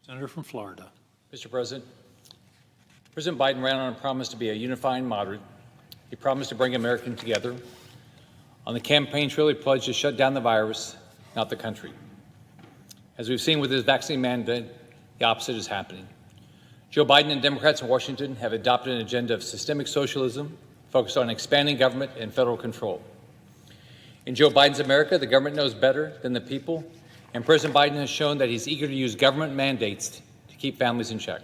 Senator from Florida. Mr. President, President Biden ran on a promise to be a unifying moderate. He promised to bring Americans together. On the campaign trail, he pledged to shut down the virus, not the country. As we've seen with his vaccine mandate, the opposite is happening. Joe Biden and Democrats in Washington have adopted an agenda of systemic socialism focused on expanding government and federal control. In Joe Biden's America, the government knows better than the people, and President Biden has shown that he's eager to use government mandates to keep families in check.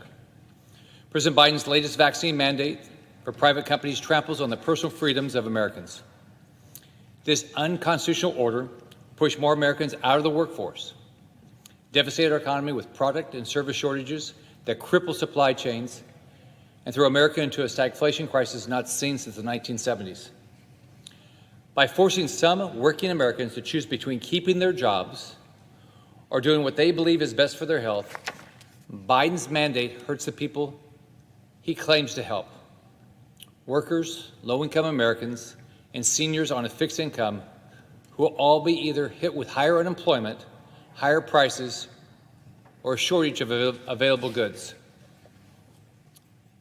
President Biden's latest vaccine mandate for private companies tramples on the personal freedoms of Americans. This unconstitutional order pushed more Americans out of the workforce, devastated our economy with product and service shortages that cripple supply chains, and threw America into a stagflation crisis not seen since the 1970s. By forcing some working Americans to choose between keeping their jobs or doing what they believe is best for their health, Biden's mandate hurts the people he claims to help: workers, low-income Americans, and seniors on a fixed income who will all be either hit with higher unemployment, higher prices, or a shortage of available goods.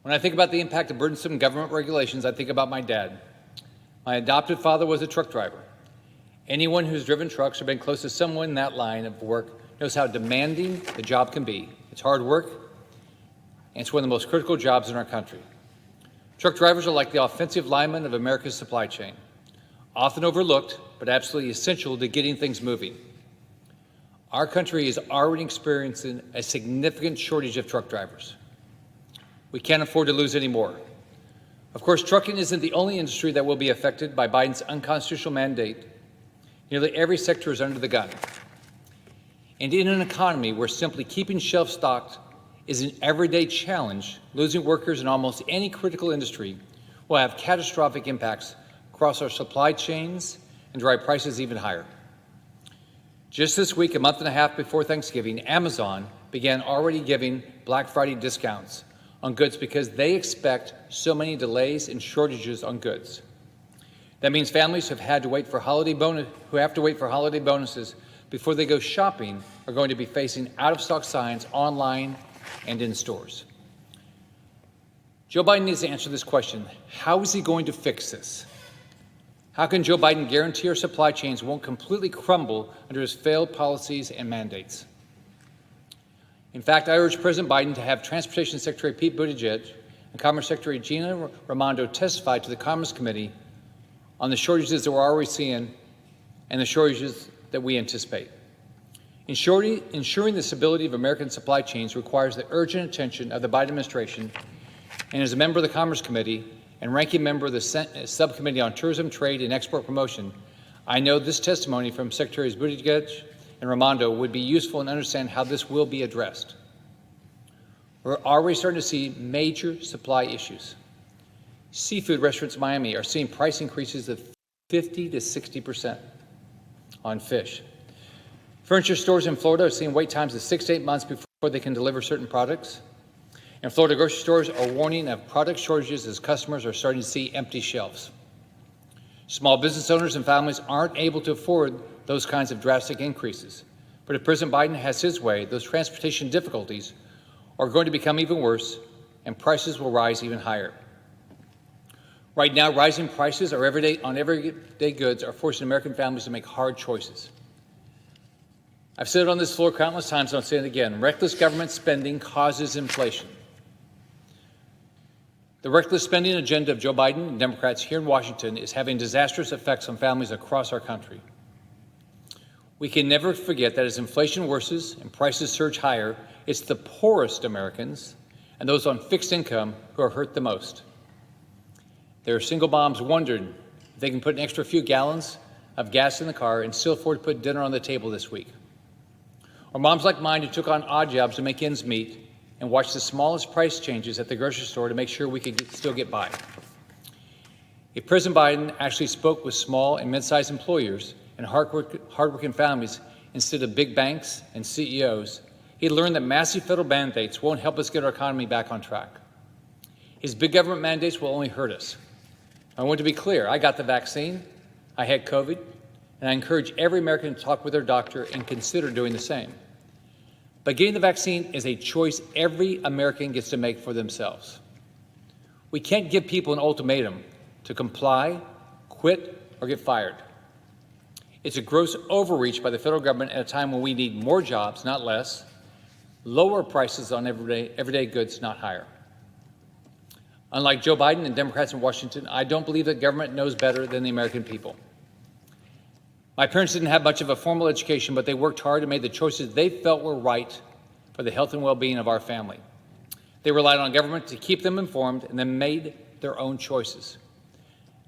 When I think about the impact of burdensome government regulations, I think about my dad. My adopted father was a truck driver. Anyone who's driven trucks or been close to someone in that line of work knows how demanding the job can be. It's hard work, and it's one of the most critical jobs in our country. Truck drivers are like the offensive linemen of America's supply chain, often overlooked, but absolutely essential to getting things moving. Our country is already experiencing a significant shortage of truck drivers. We can't afford to lose any more. Of course, trucking isn't the only industry that will be affected by Biden's unconstitutional mandate. Nearly every sector is under the gun. And in an economy where simply keeping shelves stocked is an everyday challenge, losing workers in almost any critical industry will have catastrophic impacts across our supply chains and drive prices even higher. Just this week, a month and a half before Thanksgiving, Amazon began already giving Black Friday discounts on goods because they expect so many delays and shortages on goods. That means families who have to wait for holiday bonuses before they go shopping are going to be facing out-of-stock signs online and in stores. Joe Biden needs to answer this question. How is he going to fix this? How can Joe Biden guarantee our supply chains won't completely crumble under his failed policies and mandates? In fact, I urge President Biden to have Transportation Secretary Pete Buttigieg and Commerce Secretary Gina Raimondo testify to the Commerce Committee on the shortages that we're already seeing and the shortages that we anticipate. Ensuring the stability of American supply chains requires the urgent attention of the Biden administration, and as a member of the Commerce Committee and ranking member of the Subcommittee on Tourism, Trade, and Export Promotion, I know this testimony from Secretaries Buttigieg and Raimondo would be useful in understanding how this will be addressed. We're already starting to see major supply issues. Seafood restaurants in Miami are seeing price increases of 50 to 60% on fish. Furniture stores in Florida are seeing wait times of 6 to 8 months before they can deliver certain products. And Florida grocery stores are warning of product shortages as customers are starting to see empty shelves. Small business owners and families aren't able to afford those kinds of drastic increases. But if President Biden has his way, those transportation difficulties are going to become even worse, and prices will rise even higher. Right now, rising prices on everyday goods are forcing American families to make hard choices. I've said it on this floor countless times, and I'll say it again. Reckless government spending causes inflation. The reckless spending agenda of Joe Biden and Democrats here in Washington is having disastrous effects on families across our country. We can never forget that as inflation worsens and prices surge higher, it's the poorest Americans and those on fixed income who are hurt the most. There are single moms wondering if they can put an extra few gallons of gas in the car and still afford to put dinner on the table this week. Or moms like mine who took on odd jobs to make ends meet and watched the smallest price changes at the grocery store to make sure we could still get by. If President Biden actually spoke with small and mid-sized employers and hardworking families instead of big banks and CEOs, he learned that massive federal mandates won't help us get our economy back on track. His big government mandates will only hurt us. I want to be clear. I got the vaccine, I had COVID, and I encourage every American to talk with their doctor and consider doing the same. But getting the vaccine is a choice every American gets to make for themselves. We can't give people an ultimatum to comply, quit, or get fired. It's a gross overreach by the federal government at a time when we need more jobs, not less, lower prices on everyday goods, not higher. Unlike Joe Biden and Democrats in Washington, I don't believe that government knows better than the American people. My parents didn't have much of a formal education, but they worked hard and made the choices they felt were right for the health and well-being of our family. They relied on government to keep them informed and then made their own choices.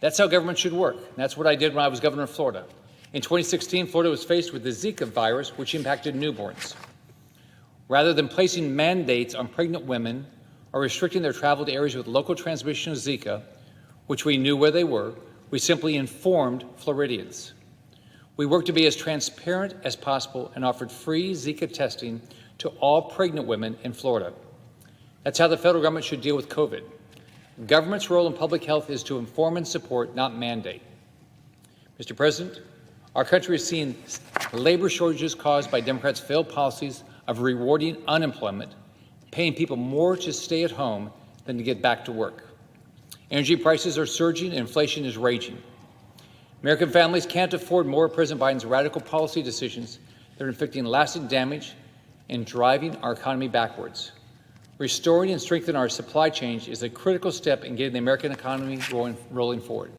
That's how government should work. That's what I did when I was governor of Florida. In 2016, Florida was faced with the Zika virus, which impacted newborns. Rather than placing mandates on pregnant women or restricting their travel to areas with local transmission of Zika, which we knew where they were, we simply informed Floridians. We worked to be as transparent as possible and offered free Zika testing to all pregnant women in Florida. That's how the federal government should deal with COVID. Government's role in public health is to inform and support, not mandate. Mr. President, our country is seeing labor shortages caused by Democrats' failed policies of rewarding unemployment, paying people more to stay at home than to get back to work. Energy prices are surging and inflation is raging. American families can't afford more of President Biden's radical policy decisions that are inflicting lasting damage and driving our economy backwards. Restoring and strengthening our supply chain is a critical step in getting the American economy rolling forward.